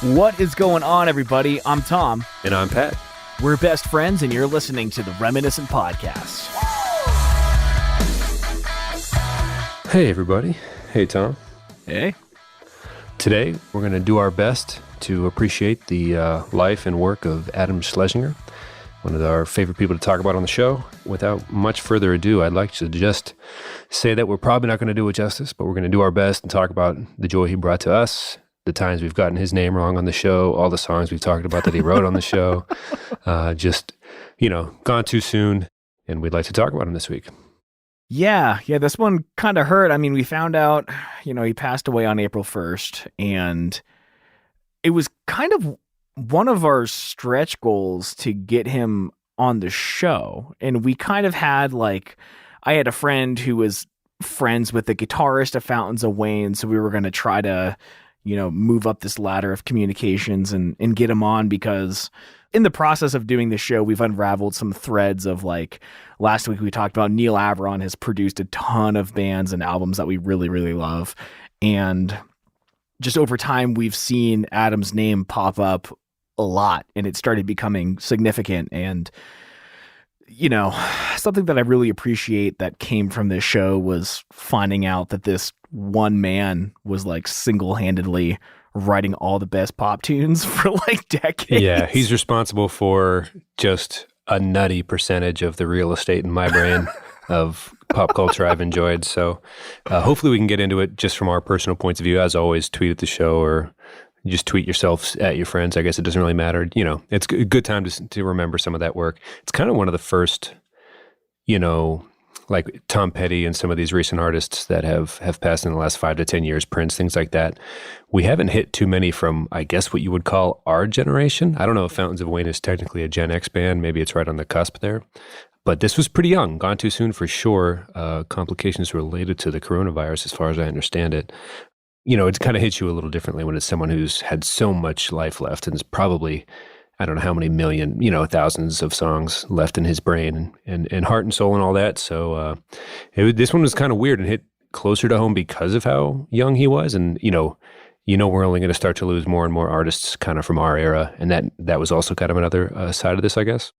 What is going on, everybody? I'm Tom. And I'm Pat. We're best friends, and you're listening to the Reminiscent Podcast. Hey, everybody. Hey, Tom. Hey. Today, we're going to do our best to appreciate the life and work of Adam Schlesinger, one of our favorite people to talk about on the show. Without much further ado, I'd like to just say that we're probably not going to do it justice, but we're going to do our best and talk about the joy he brought to us, the times we've gotten his name wrong on the show, all the songs we've talked about that he wrote on the show, gone too soon, and we'd like to talk about him this week. Yeah, this one kind of hurt. I mean, we found out, he passed away on April 1st, and it was kind of one of our stretch goals to get him on the show. And we kind of had, I had a friend who was friends with the guitarist of Fountains of Wayne, so we were going to try to move up this ladder of communications and get him on, because in the process of doing the show, we've unraveled some threads of last week we talked about Neil Averon has produced a ton of bands and albums that we really, really love. And just over time, we've seen Adam's name pop up a lot, and it started becoming significant. And, something that I really appreciate that came from this show was finding out that this one man was single-handedly writing all the best pop tunes for decades. Yeah, he's responsible for just a nutty percentage of the real estate in my brain of pop culture I've enjoyed. So hopefully we can get into it just from our personal points of view. As always, tweet at the show or just tweet yourself at your friends. I guess it doesn't really matter. It's a good time to remember some of that work. It's kind of one of the first, like Tom Petty and some of these recent artists that have passed in the last 5 to 10 years, Prince, things like that. We haven't hit too many from, I guess, what you would call our generation. I don't know if Fountains of Wayne is technically a Gen X band. Maybe it's right on the cusp there. But this was pretty young, gone too soon for sure. Complications related to the coronavirus, as far as I understand it. It kind of hits you a little differently when it's someone who's had so much life left and is probably, I don't know how many million, thousands of songs left in his brain and heart and soul and all that. So this one was kind of weird and hit closer to home because of how young he was. And, we're only going to start to lose more and more artists kind of from our era. And that was also kind of another side of this, I guess.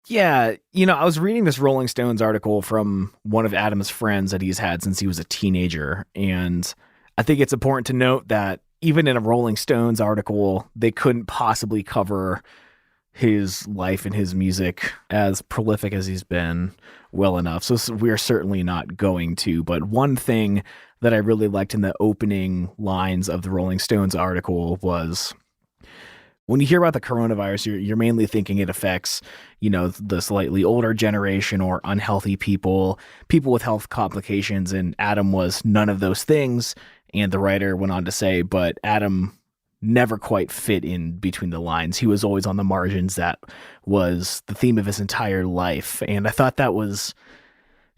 Yeah. I was reading this Rolling Stones article from one of Adam's friends that he's had since he was a teenager. And I think it's important to note that even in a Rolling Stones article, they couldn't possibly cover his life and his music as prolific as he's been well enough. So we're certainly not going to. But one thing that I really liked in the opening lines of the Rolling Stones article was, when you hear about the coronavirus, you're mainly thinking it affects, the slightly older generation or unhealthy people with health complications. And Adam was none of those things. And the writer went on to say, but Adam never quite fit in between the lines. He was always on the margins. That was the theme of his entire life. And I thought that was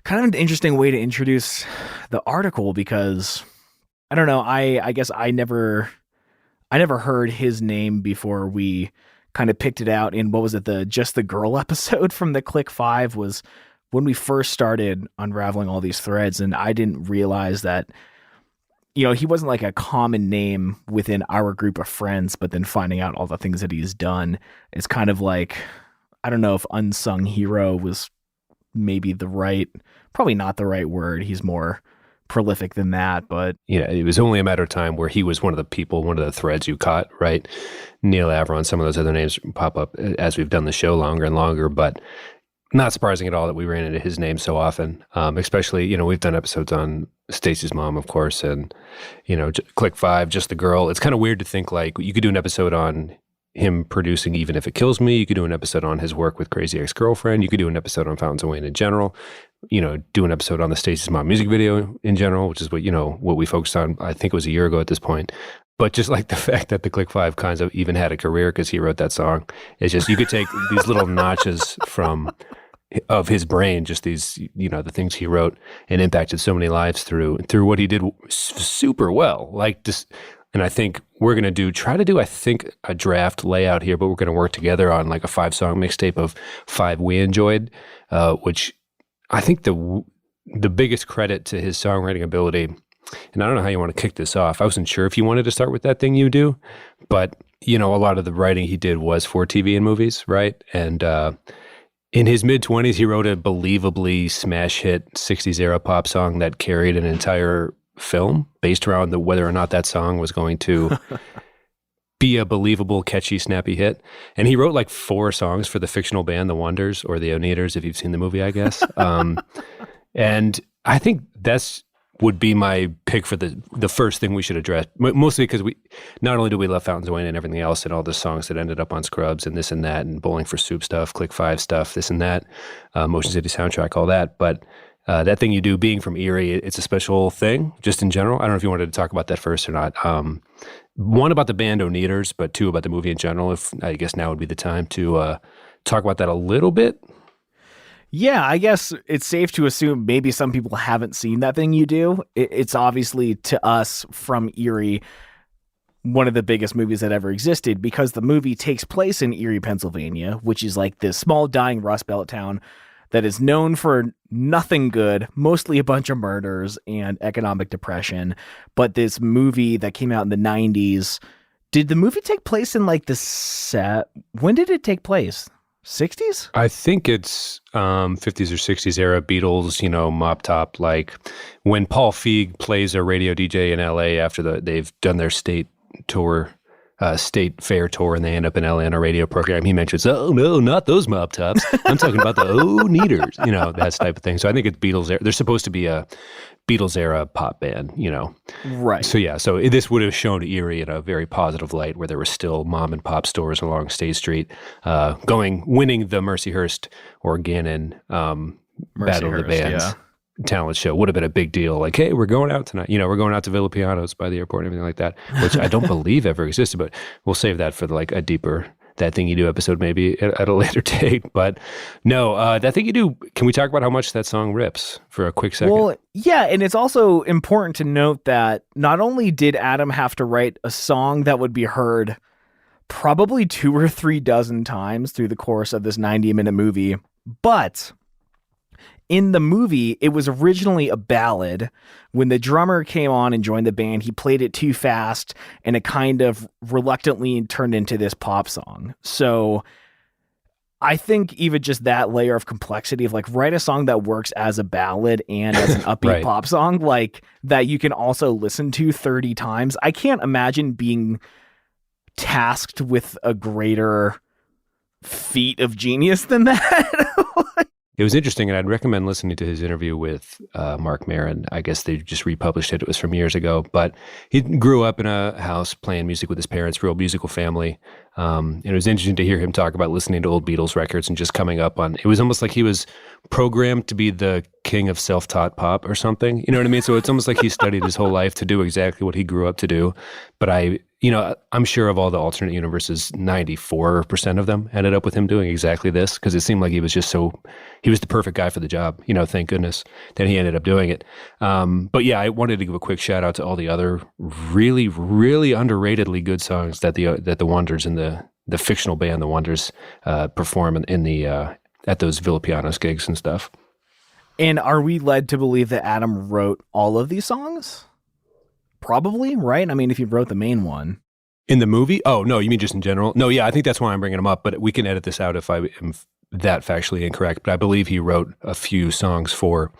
kind of an interesting way to introduce the article, because I don't know, I guess I never heard his name before we kind of picked it out in, what was it, the Just the Girl episode from the Click 5 was when we first started unraveling all these threads. And I didn't realize that he wasn't like a common name within our group of friends, but then finding out all the things that he's done, it's kind of like, I don't know if unsung hero was maybe probably not the right word. He's more prolific than that, but it was only a matter of time where he was one of the threads you caught, right? Neil Averon, some of those other names pop up as we've done the show longer and longer, but not surprising at all that we ran into his name so often, especially, we've done episodes on Stacy's mom, of course, and, Click 5, Just the Girl. It's kind of weird to think you could do an episode on him producing Even If It Kills Me. You could do an episode on his work with Crazy Ex-Girlfriend. You could do an episode on Fountains of Wayne in general. Do an episode on the Stacy's Mom music video in general, which is what we focused on, I think it was a year ago at this point. But just the fact that the Click 5 kinds of even had a career because he wrote that song, it's just, you could take these little notches of his brain, just these, the things he wrote and impacted so many lives through what he did super well. And I think we're going to try to do a draft layout here, but we're going to work together on a 5-song mixtape of 5 we enjoyed, which I think the biggest credit to his songwriting ability, and I don't know how you want to kick this off. I wasn't sure if you wanted to start with That Thing You Do, but a lot of the writing he did was for TV and movies, right? And in his mid-20s, he wrote a believably smash hit 60s era pop song that carried an entire film based around whether or not that song was going to be a believable, catchy, snappy hit. And he wrote like 4 songs for the fictional band The Wonders, or the Oneaters, if you've seen the movie, I guess. And I think that's would be my pick for the first thing we should address, mostly because we not only do we love Fountains of Wayne and everything else and all the songs that ended up on Scrubs and this and that and Bowling for Soup stuff, Click 5 stuff, this and that, Motion City soundtrack, all that, but That Thing You Do being from Erie, it's a special thing just in general. I don't know if you wanted to talk about that first or not. One, about the band Oneaters, but 2, about the movie in general. If I guess now would be the time to talk about that a little bit. Yeah, I guess it's safe to assume maybe some people haven't seen That Thing You Do. It's obviously, to us from Erie, one of the biggest movies that ever existed, because the movie takes place in Erie, Pennsylvania, which is like this small dying Rust Belt town that is known for nothing good, mostly a bunch of murders and economic depression. But this movie that came out in the 90s, did the movie take place in like when did it take place? 60s? I think it's 50s or 60s era Beatles, mop top, like when Paul Feig plays a radio DJ in LA after they've done their state fair tour, and they end up in LA on a radio program. He mentions, oh no, not those mop tops. I'm talking about the Oneaters, that type of thing. So I think it's Beatles era. They're supposed to be a Beatles era pop band, Right. So yeah, so this would have shown Erie in a very positive light, where there were still mom and pop stores along State Street, winning the Mercyhurst or Gannon Battle of the Bands talent show would have been a big deal. Like, hey, we're going out tonight. We're going out to Villa Pianos by the airport and everything like that, which I don't believe ever existed, but we'll save that for like a deeper That Thing You Do episode maybe at a later date. But no, That Thing You Do, can we talk about how much that song rips for a quick second? Well, yeah, and it's also important to note that not only did Adam have to write a song that would be heard probably 2 or 3 dozen times through the course of this 90-minute movie, but in the movie, it was originally a ballad. When the drummer came on and joined the band, he played it too fast, and it kind of reluctantly turned into this pop song. So I think even just that layer of complexity of like, write a song that works as a ballad and as an upbeat Right. pop song, like that you can also listen to 30 times. I can't imagine being tasked with a greater feat of genius than that. It was interesting, and I'd recommend listening to his interview with Mark Maron. I guess they just republished it. It was from years ago. But he grew up in a house playing music with his parents, real musical family. And it was interesting to hear him talk about listening to old Beatles records and just coming up on, it was almost like he was programmed to be the king of self-taught pop or something. You know what I mean? So it's almost like he studied his whole life to do exactly what he grew up to do. But I'm sure of all the alternate universes, 94% of them ended up with him doing exactly this, because it seemed like he was the perfect guy for the job. Thank goodness that he ended up doing it. But yeah, I wanted to give a quick shout out to all the other really, really underratedly good songs that the Wonders and the fictional band The Wonders perform in the at those Villa Pianos gigs and stuff. And are we led to believe that Adam wrote all of these songs? Probably, right? I mean, if you wrote the main one. In the movie? Oh, no, you mean just in general? No, yeah, I think that's why I'm bringing them up, but we can edit this out if I am that factually incorrect. But I believe he wrote a few songs for,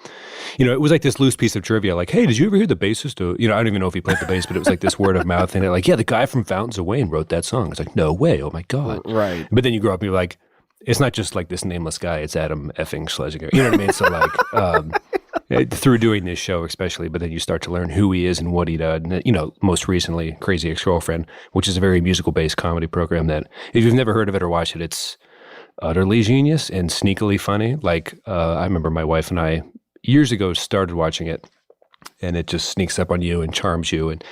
it was like this loose piece of trivia, like, hey, did you ever hear the bassist? I don't even know if he played the bass, but it was like this word of mouth thing. Like, yeah, the guy from Fountains of Wayne wrote that song. It's like, no way, oh my God. Right. But then you grow up and you're like, it's not just like this nameless guy, it's Adam effing Schlesinger. You know what I mean? So like, through doing this show especially, but then you start to learn who he is and what he did. Most recently, Crazy Ex-Girlfriend, which is a very musical-based comedy program that, if you've never heard of it or watched it, it's utterly genius and sneakily funny. Like, I remember my wife and I, years ago, started watching it, and it just sneaks up on you and charms you, and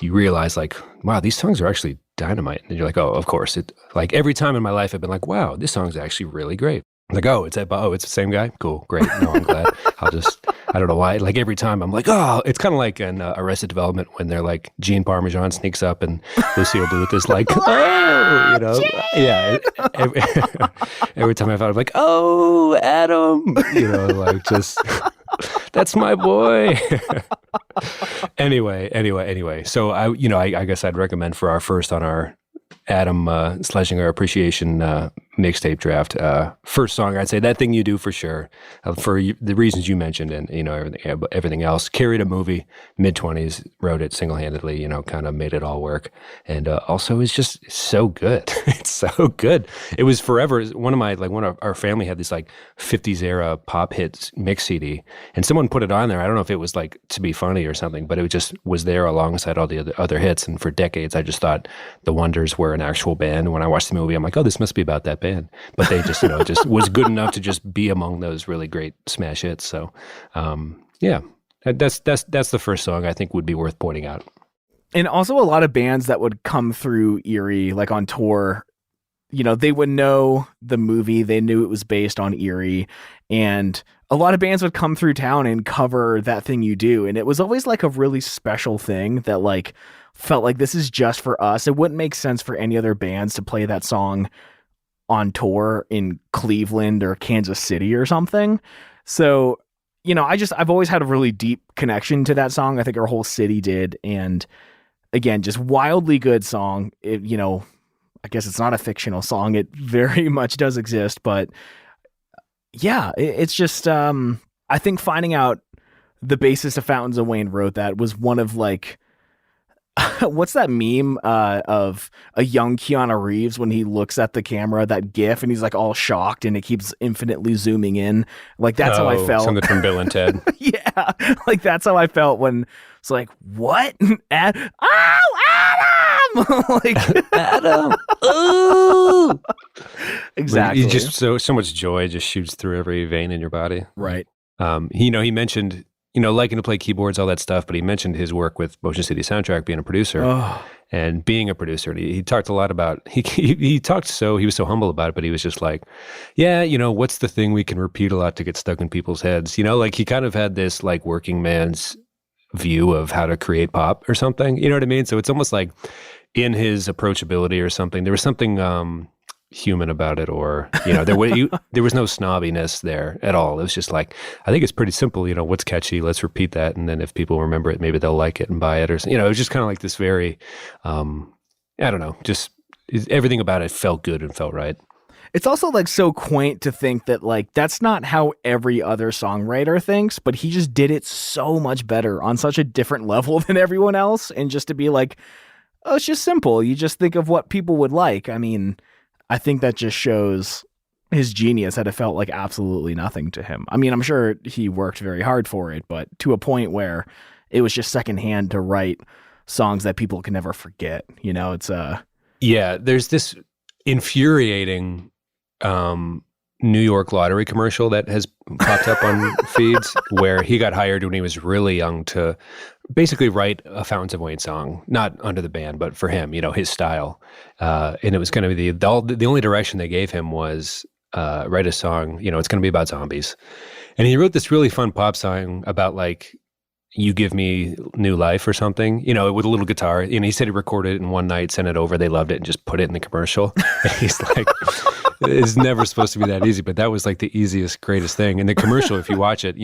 you realize, like, wow, these songs are actually dynamite. And you're like, oh, of course. Like, every time in my life, I've been like, wow, this song's actually really great. Like, it's the same guy? Cool, great. No, I'm glad. I don't know why. Like, every time I'm like, oh, it's kind of like an Arrested Development when they're like, Gene Parmesan sneaks up and Lucille Bluth is like, oh, yeah. Every time I thought, I'm like, oh, Adam, like, just, That's my boy. Anyway. So I guess I'd recommend for our first on our Adam Schlesinger appreciation mixtape draft. First song, I'd say That Thing You Do for sure, for the reasons you mentioned, and everything else. Carried a movie, mid-20s, wrote it single-handedly. Kind of made it all work, and also it's just so good. It's so good. It was forever. One of our family had this like 50s era pop hits mix CD, and someone put it on there. I don't know if it was like to be funny or something, but it just was there alongside all the other hits. And for decades, I just thought the Wonders were an actual band. And when I watched the movie, I'm like, oh, this must be about that band. But they just, just was good enough to just be among those really great smash hits. So, that's the first song I think would be worth pointing out. And also a lot of bands that would come through Erie, like on tour, they would know the movie. They knew it was based on Erie. And a lot of bands would come through town and cover That Thing You Do. And it was always like a really special thing that like felt like this is just for us. It wouldn't make sense for any other bands to play that song on tour in Cleveland or Kansas City or something. So, I've always had a really deep connection to that song. I think our whole city did. And again, just wildly good song. I guess it's not a fictional song. It very much does exist, but yeah, it's just, I think finding out the bassist of Fountains of Wayne wrote that was one of like, what's that meme of a young Keanu Reeves when he looks at the camera, that gif, and he's like all shocked and it keeps infinitely zooming in. Like that's how I felt. Something from Bill and Ted. Yeah. Like that's how I felt when it's like, what? Adam! Like Adam. Ooh. Exactly. Like, just so much joy just shoots through every vein in your body. Right. He mentioned, liking to play keyboards, all that stuff, but he mentioned his work with Motion City Soundtrack, being a producer and being a producer. And he talked a lot about, he was so humble about it, but he was just like, yeah, what's the thing we can repeat a lot to get stuck in people's heads? Like he kind of had this like working man's view of how to create pop or something, you know what I mean? So it's almost like in his approachability or something, there was something human about it, or there was no snobbiness there at all. It was just like, I think it's pretty simple. What's catchy, let's repeat that, and then if people remember it, maybe they'll like it and buy it, or it was just kind of like this very I don't know, just everything about it felt good and felt right. It's also like so quaint to think that like that's not how every other songwriter thinks, but he just did it so much better on such a different level than everyone else. And just to be like, oh, it's just simple, you just think of what people would like. I mean, I think that just shows his genius, that it felt like absolutely nothing to him. I mean, I'm sure he worked very hard for it, but to a point where it was just secondhand to write songs that people can never forget. It's yeah, there's this infuriating New York lottery commercial that has popped up on feeds where he got hired when he was really young to basically write a Fountains of Wayne song, not under the band, but for him, his style. And it was going to be the only direction they gave him was write a song, it's going to be about zombies. And he wrote this really fun pop song about like, you give me new life or something, with a little guitar. He said he recorded it in one night, sent it over, they loved it, and just put it in the commercial. And he's like, it's never supposed to be that easy, but that was like the easiest, greatest thing. In the commercial, if you watch it,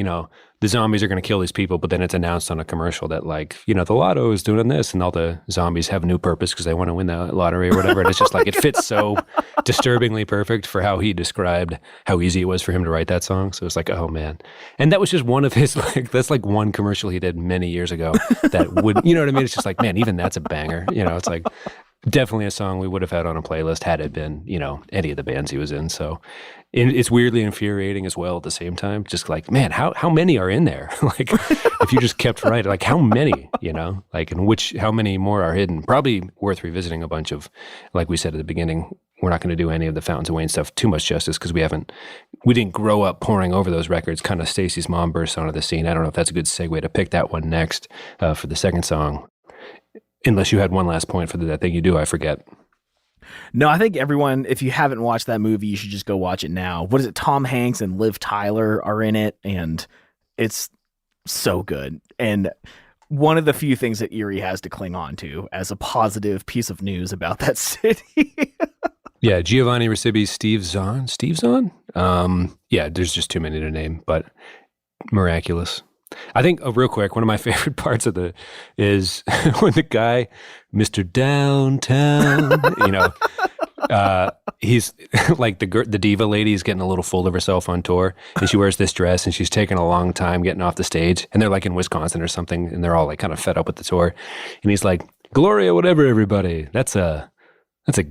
the zombies are going to kill these people, but then it's announced on a commercial that like, the lotto is doing this, and all the zombies have a new purpose because they want to win the lottery or whatever. And it's just like, it fits so disturbingly perfect for how he described how easy it was for him to write that song. So it's like, oh man. And that was just one of his, like, that's like one commercial he did many years ago that would, you know what I mean? It's just like, man, even that's a banger. It's like, definitely a song we would have had on a playlist had it been, any of the bands he was in. So it's weirdly infuriating as well at the same time. Just like, man, how many are in there? Like, if you just kept right, like how many, like, and how many more are hidden? Probably worth revisiting a bunch of, like we said at the beginning, we're not going to do any of the Fountains of Wayne stuff too much justice because we didn't grow up pouring over those records. Kind of Stacy's mom burst onto the scene. I don't know if that's a good segue to pick that one next for the second song. Unless you had one last point for That Thing You Do, I forget. No, I think everyone, if you haven't watched that movie, you should just go watch it now. What is it? Tom Hanks and Liv Tyler are in it, and it's so good. And one of the few things that Erie has to cling on to as a positive piece of news about that city. Yeah, Giovanni Ribisi, Steve Zahn? Yeah, there's just too many to name, but miraculous. I think real quick, one of my favorite parts of is when the guy, Mr. Downtown, he's like the diva lady is getting a little full of herself on tour, and she wears this dress, and she's taking a long time getting off the stage, and they're like in Wisconsin or something, and they're all like kind of fed up with the tour, and he's like, Gloria, whatever, everybody, that's a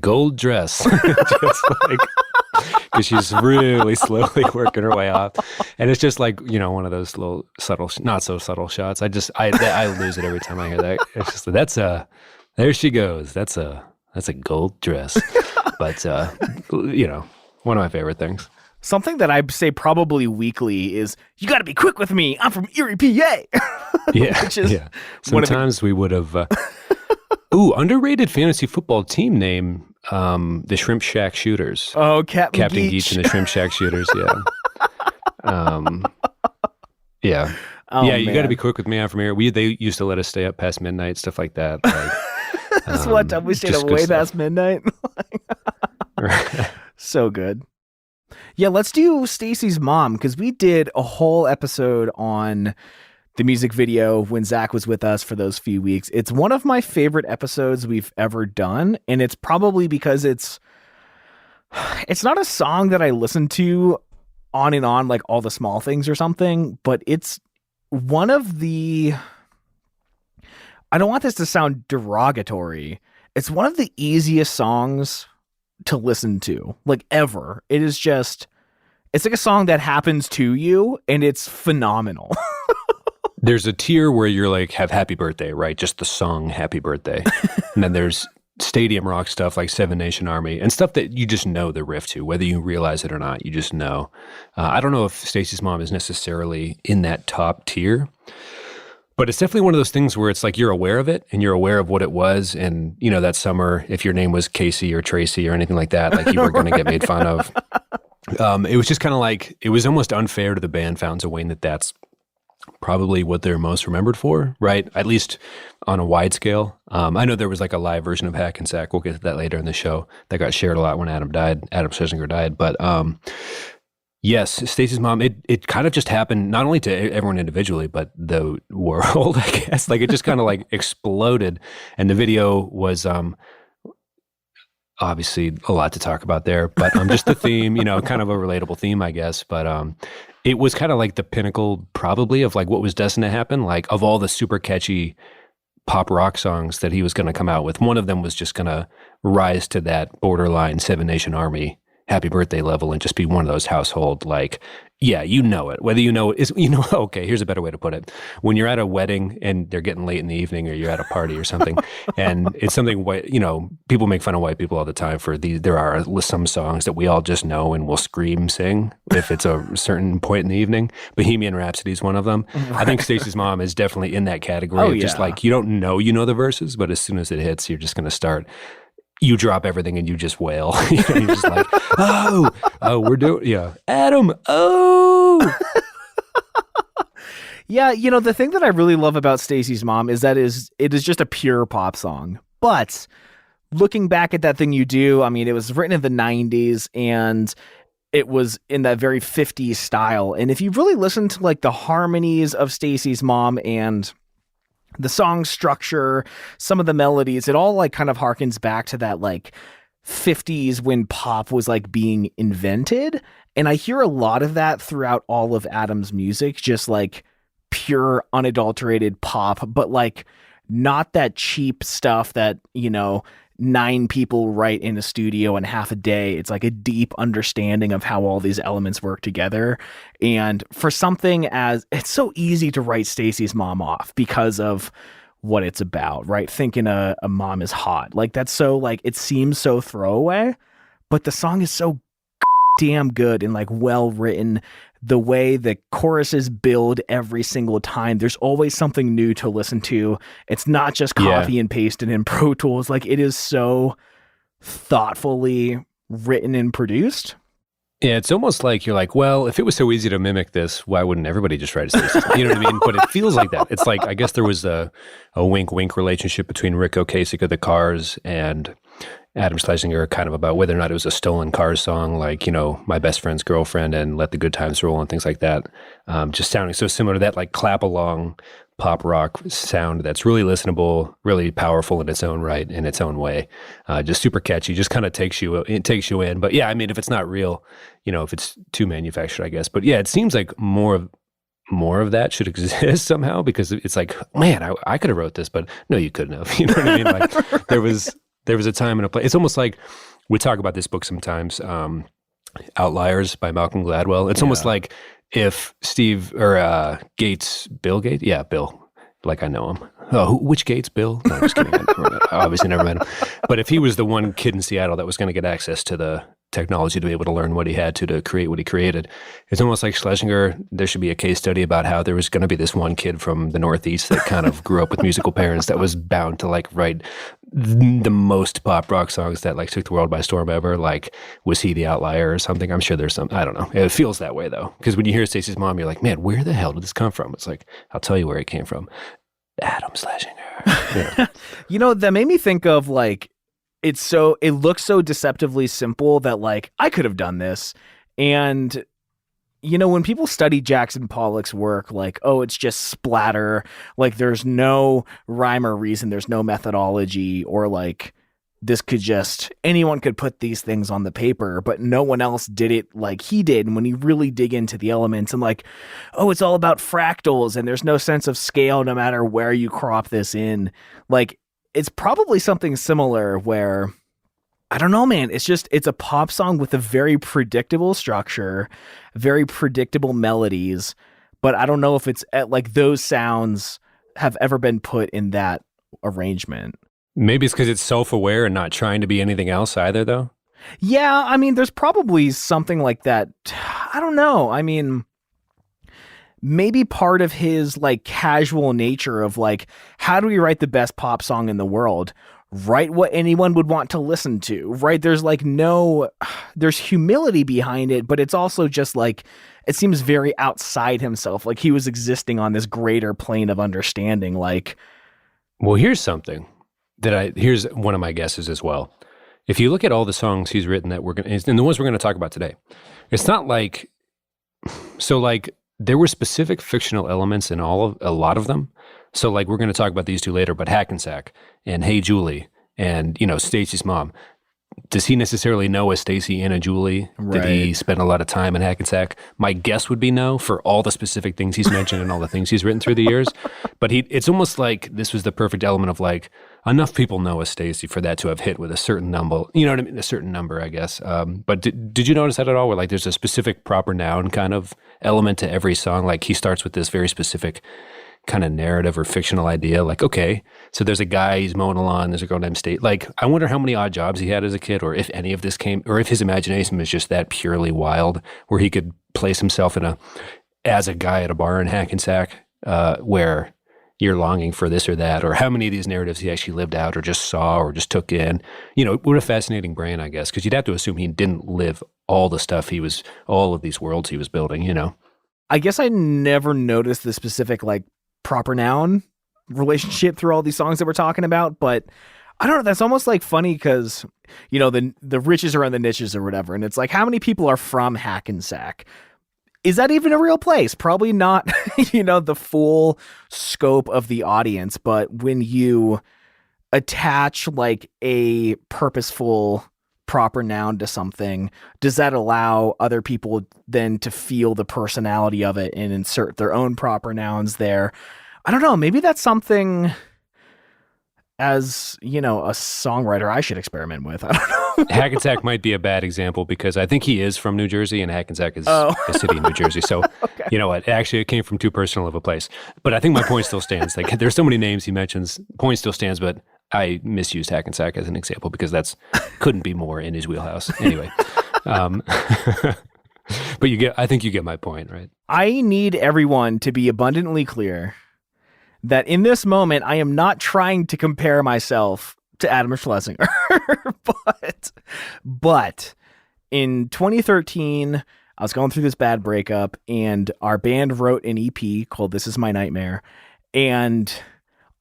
gold dress, just like. Because she's really slowly working her way off, and it's just like one of those little subtle, not so subtle shots. I lose it every time I hear that. It's just there she goes. That's a gold dress, but one of my favorite things. Something that I say probably weekly is, you got to be quick with me. I'm from Erie, PA. Yeah. Sometimes we would have. Underrated fantasy football team name. The Shrimp Shack Shooters. Oh, Captain Geach and the Shrimp Shack Shooters. Yeah. Yeah. Oh, yeah. You man. got to be quick with me. I'm from here. They used to let us stay up past midnight, stuff like that. Like, That's what time we stayed up way past midnight. So good. Yeah, let's do Stacy's mom, because we did a whole episode on the music video when Zach was with us for those few weeks. It's one of my favorite episodes we've ever done, and it's probably because it's not a song that I listen to on and on like All the Small Things or something, but it's one of the, I don't want this to sound derogatory, it's one of the easiest songs to listen to, like, ever. It is just, it's like a song that happens to you, and it's phenomenal. There's a tier where you're like, have Happy Birthday, right? Just the song Happy Birthday. And then there's stadium rock stuff like Seven Nation Army and stuff that you just know the riff to, whether you realize it or not, you just know. I don't know if Stacy's Mom is necessarily in that top tier, but it's definitely one of those things where it's like you're aware of it and you're aware of what it was. And, that summer, if your name was Casey or Tracy or anything like that, like you were going to get made fun of. It was just kind of like, it was almost unfair to the band Fountains of Wayne that's probably what they're most remembered for, right? At least on a wide scale. I know there was like a live version of Hackensack. We'll get to that later in the show. That got shared a lot when Adam Schlesinger died. But yes, Stacy's Mom, it kind of just happened not only to everyone individually, but the world, I guess. Like it just kind of like exploded. And the video was obviously a lot to talk about there, but just the theme, kind of a relatable theme, I guess. But it was kind of like the pinnacle probably of like what was destined to happen. Like of all the super catchy pop rock songs that he was going to come out with, one of them was just going to rise to that borderline Seven Nation Army Happy Birthday level and just be one of those household, like, yeah, it. Whether okay, here's a better way to put it. When you're at a wedding and they're getting late in the evening, or you're at a party or something, and it's something white, people make fun of white people all the time for these. There are some songs that we all just know and will scream sing if it's a certain point in the evening. Bohemian Rhapsody is one of them. Right. I think Stacy's Mom is definitely in that category of just like, you don't know the verses, but as soon as it hits, you're just going to start. You drop everything and you just wail. You're just like, oh, we're doing, Adam, oh. Yeah, the thing that I really love about Stacy's Mom is that it is just a pure pop song. But looking back at that thing you do, I mean, it was written in the 90s and it was in that very 50s style. And if you really listen to like the harmonies of Stacy's Mom and the song structure, some of the melodies, it all like kind of harkens back to that like 50s when pop was like being invented. And I hear a lot of that throughout all of Adam's music, just like pure unadulterated pop, but like not that cheap stuff that, 9 people write in a studio in half a day. It's like a deep understanding of how all these elements work together. And for something it's so easy to write Stacy's Mom off because of what it's about, right? Thinking a mom is hot. Like that's so like, it seems so throwaway, but the song is so damn good and like well written. The way the choruses build every single time, there's always something new to listen to. It's not just copy and pasted in Pro Tools. Like it is so thoughtfully written and produced. Yeah, it's almost like you're like, well, if it was so easy to mimic this, why wouldn't everybody just write a Stacy's Mom? You know what I mean? But it feels like that. It's like, I guess there was a wink-wink relationship between Rick Ocasek of the Cars and Adam Schlesinger, kind of about whether or not it was a stolen cars song, like, My Best Friend's Girlfriend and Let the Good Times Roll and things like that. Just sounding so similar to that, like clap along pop rock sound that's really listenable, really powerful in its own right, in its own way. Just super catchy, just kind of takes you in. But yeah, I mean, if it's not real, if it's too manufactured, I guess. But yeah, it seems like more of that should exist somehow, because it's like, man, I could have wrote this, but no, you couldn't have. You know what I mean? Like there was a time and a place. It's almost like we talk about this book sometimes, Outliers by Malcolm Gladwell. It's almost like if Bill Gates, Bill, like I know him. Oh, which Gates, Bill? No, I'm just kidding. I obviously never met him. But if he was the one kid in Seattle that was going to get access to the technology to be able to learn what he had to create what he created, it's almost like Schlesinger, there should be a case study about how there was going to be this one kid from the Northeast that kind of grew up with musical parents that was bound to like write the most pop rock songs that like took the world by storm ever. Like, was he the outlier or something? I'm sure there's some, I don't know. It feels that way though. Because when you hear Stacy's mom, you're like, man, where the hell did this come from? It's like, I'll tell you where it came from. Adam Schlesinger. Yeah. That made me think of like, it looks so deceptively simple that like I could have done this. And when people study Jackson Pollock's work, like, oh, it's just splatter, like there's no rhyme or reason, there's no methodology, or like anyone could put these things on the paper, but no one else did it like he did. And when you really dig into the elements and like, oh, it's all about fractals and there's no sense of scale no matter where you crop this in, like it's probably something similar where, I don't know, man, it's a pop song with a very predictable structure, very predictable melodies, but I don't know if it's like those sounds have ever been put in that arrangement. Maybe it's because it's self-aware and not trying to be anything else either, though. Yeah, I mean, there's probably something like that. I don't know. I mean, maybe part of his like casual nature of like, how do we write the best pop song in the world? Write what anyone would want to listen to, right? There's like there's humility behind it, but it's also just like, it seems very outside himself. Like he was existing on this greater plane of understanding. Like, well, here's something here's one of my guesses as well. If you look at all the songs he's written and the ones we're going to talk about today, it's not like, so like there were specific fictional elements in a lot of them. So like we're going to talk about these two later, but Hackensack and Hey Julie and, Stacy's mom. Does he necessarily know a Stacy and a Julie? Right. Did he spend a lot of time in Hackensack? My guess would be no, for all the specific things he's mentioned and all the things he's written through the years. But it's almost like this was the perfect element of like, enough people know a Stacy for that to have hit with a certain number, you know what I mean? A certain number, I guess. But did you notice that at all? Where like there's a specific proper noun kind of element to every song? Like he starts with this very specific kind of narrative or fictional idea. Like, okay, so there's a guy, he's mowing a lawn, there's a girl named Stacy. Like, I wonder how many odd jobs he had as a kid, or if any of this or if his imagination was just that purely wild, where he could place himself as a guy at a bar in Hackensack, where you're longing for this or that, or how many of these narratives he actually lived out or just saw or just took in. What a fascinating brain, I guess, because you'd have to assume he didn't live all the stuff all of these worlds he was building, I guess I never noticed the specific like proper noun relationship through all these songs that we're talking about, but I don't know, that's almost like funny because the riches are in the niches or whatever, and it's like, how many people are from Hackensack? Is that even a real place? Probably not, the full scope of the audience, but when you attach like a purposeful proper noun to something, does that allow other people then to feel the personality of it and insert their own proper nouns there? I don't know. Maybe that's something as, a songwriter I should experiment with. I don't know. Hackensack might be a bad example because I think he is from New Jersey and Hackensack is a city in New Jersey. So, okay. You know what? Actually, it came from too personal of a place. But I think my point still stands. Like, there's so many names he mentions. Point still stands, but I misused Hackensack as an example because couldn't be more in his wheelhouse. Anyway, but I think you get my point, right? I need everyone to be abundantly clear that in this moment, I am not trying to compare myself to Adam Schlesinger, but in 2013, I was going through this bad breakup and our band wrote an EP called This Is My Nightmare. And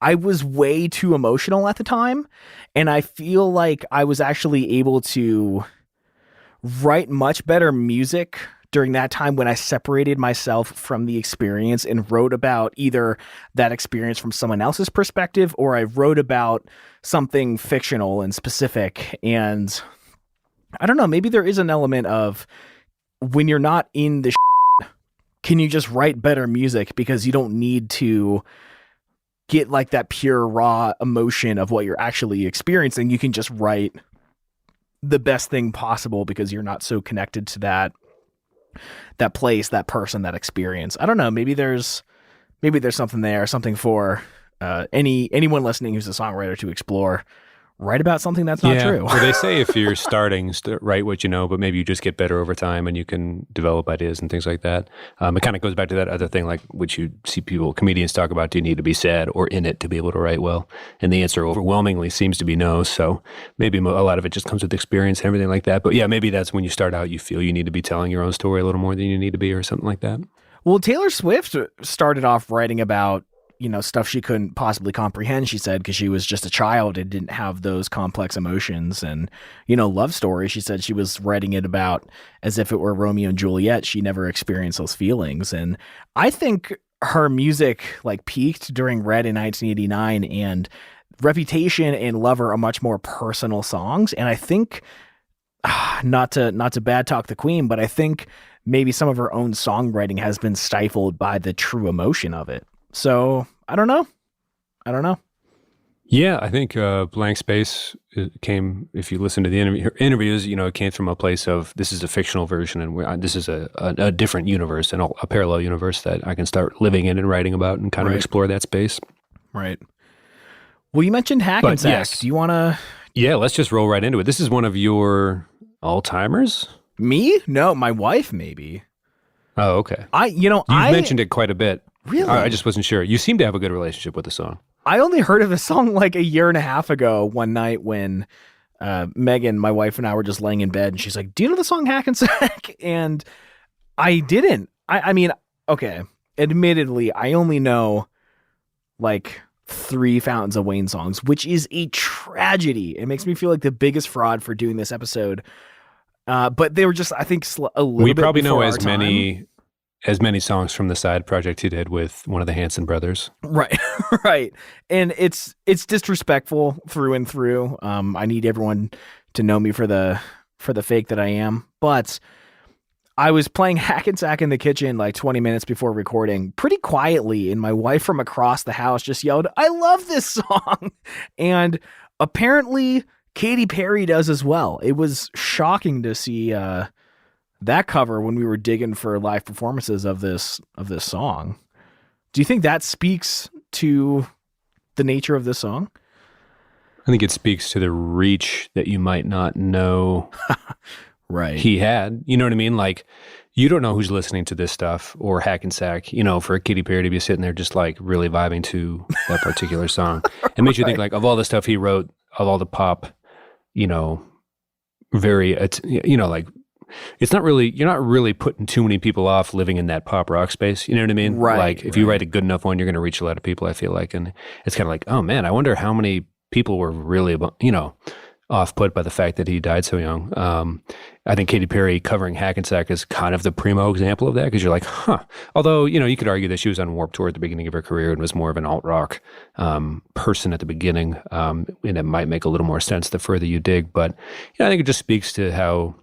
I was way too emotional at the time. And I feel like I was actually able to write much better music during that time when I separated myself from the experience and wrote about either that experience from someone else's perspective, or I wrote about something fictional and specific. And I don't know, maybe there is an element of when you're not in the can you just write better music because you don't need to get like that pure raw emotion of what you're actually experiencing. You can just write the best thing possible because you're not so connected to that place, that person, that experience. I don't know. Maybe there's something there, something for anyone listening who's a songwriter to explore. Write about something that's not true. Well, they say if you're starting, write what you know, but maybe you just get better over time and you can develop ideas and things like that. It kind of goes back to that other thing, like which you see comedians talk about, do you need to be sad or in it to be able to write well? And the answer overwhelmingly seems to be no. So maybe a lot of it just comes with experience and everything like that. But yeah, maybe that's when you start out, you feel you need to be telling your own story a little more than you need to be or something like that. Well, Taylor Swift started off writing about stuff she couldn't possibly comprehend, she said, because she was just a child and didn't have those complex emotions. And, love story, she said she was writing it about as if it were Romeo and Juliet. She never experienced those feelings. And I think her music like peaked during Red in 1989, and Reputation and Lover are much more personal songs. And I think, not to bad talk the Queen, but I think maybe some of her own songwriting has been stifled by the true emotion of it. So I don't know. Yeah, I think Blank Space came, if you listen to the interviews, it came from a place of this is a fictional version and this is a different universe and a parallel universe that I can start living in and writing about and kind of explore that space. Right. Well, you mentioned Hackensack. Yes. Do you want to? Yeah, let's just roll right into it. This is one of your all-timers? Me? No, my wife maybe. Oh, okay. You've mentioned it quite a bit. Really? I just wasn't sure. You seem to have a good relationship with the song. I only heard of the song like a year and a half ago one night when Megan, my wife, and I were just laying in bed, and she's like, do you know the song Hackensack? And I didn't. I mean, okay, admittedly, I only know like 3 Fountains of Wayne songs, which is a tragedy. It makes me feel like the biggest fraud for doing this episode. But they were just, I think, a little bit. We probably know time. as many songs from the side project he did with one of the Hanson brothers. Right. Right. And it's disrespectful through and through. I need everyone to know me for the fake that I am. But I was playing Hackensack in the kitchen like 20 minutes before recording pretty quietly, and my wife from across the house just yelled, "I love this song." And apparently Katy Perry does as well. It was shocking to see that cover when we were digging for live performances of this song. Do you think that speaks to the nature of this song? I think it speaks to the reach that you might not know right. he had. You know what I mean? Like, you don't know who's listening to this stuff or Hackensack, for Katy Perry to be sitting there just like really vibing to that particular song. It makes you think like of all the stuff he wrote, of all the pop, very, like, it's not really, you're not really putting too many people off living in that pop rock space. You know what I mean? Right. Like if you write a good enough one, you're going to reach a lot of people, I feel like. And it's kind of like, oh man, I wonder how many people were really, off put by the fact that he died so young. I think Katy Perry covering Hackensack is kind of the primo example of that, because you're like, huh. Although, you could argue that she was on Warped Tour at the beginning of her career and was more of an alt-rock person at the beginning. And it might make a little more sense the further you dig. But I think it just speaks to how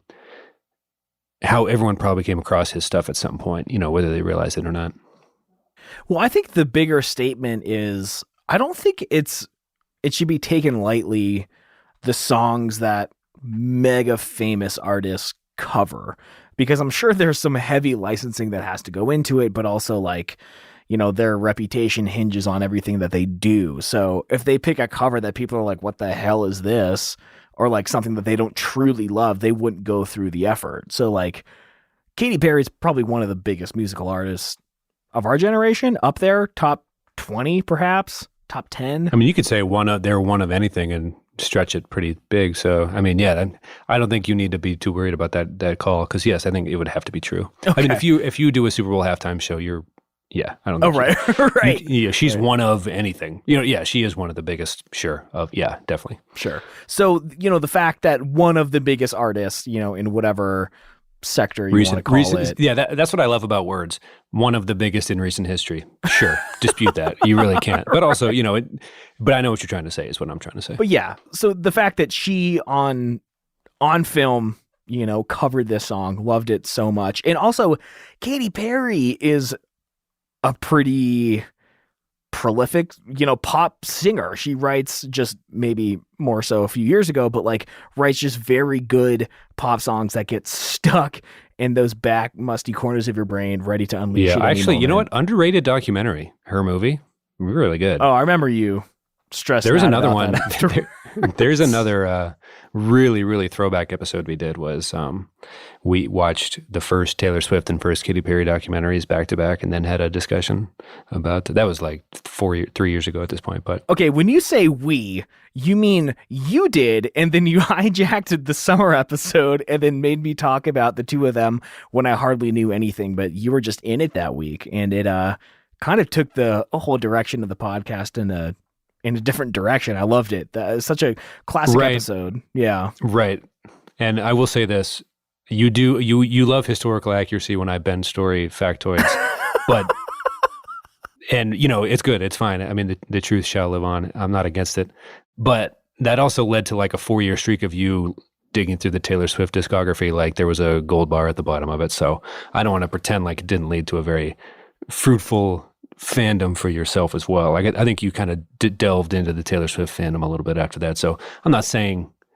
everyone probably came across his stuff at some point, whether they realize it or not. Well, I think the bigger statement is, I don't think it should be taken lightly, the songs that mega famous artists cover, because I'm sure there's some heavy licensing that has to go into it, but also like, their reputation hinges on everything that they do. So if they pick a cover that people are like, what the hell is this? Or like something that they don't truly love, they wouldn't go through the effort. So like Katy Perry is probably one of the biggest musical artists of our generation, up there, top 20, perhaps top 10. I mean, you could say they're one of anything and stretch it pretty big. So, I mean, yeah, I don't think you need to be too worried about that call. Cause yes, I think it would have to be true. Okay. I mean, if you do a Super Bowl halftime show, you're Yeah, I don't Oh, think right. Right. yeah, she's one of anything. Yeah, she is one of the biggest, sure. Yeah, definitely. Sure. So, the fact that one of the biggest artists, in whatever sector you want to call it. Yeah, that's what I love about words. One of the biggest in recent history. Sure, dispute that. You really can't. But also, but I know what you're trying to say is what I'm trying to say. But yeah, so the fact that she on film, covered this song, loved it so much. And also, Katy Perry is a pretty prolific, pop singer. She writes, just maybe more so a few years ago, but like writes just very good pop songs that get stuck in those back musty corners of your brain, ready to unleash. Yeah, actually, you know what? Underrated documentary, her movie, really good. Oh, I remember you stressed. There's another one. There's another really, really throwback episode we did was we watched the first Taylor Swift and first Katy Perry documentaries back to back, and then had a discussion about that. Was like 3 years ago at this point. But okay, when you say we, you mean you did, and then you hijacked the summer episode and then made me talk about the two of them when I hardly knew anything, but you were just in it that week, and it kind of took the whole direction of the podcast in a different direction. I loved it. It's such a classic episode. Yeah. Right. And I will say this, you love historical accuracy when I bend story factoids, but, and it's good. It's fine. I mean, the truth shall live on. I'm not against it, but that also led to like a 4-year streak of you digging through the Taylor Swift discography. Like there was a gold bar at the bottom of it. So I don't want to pretend like it didn't lead to a very fruitful fandom for yourself as well. Like I think you kind of delved into the Taylor Swift fandom a little bit after that. So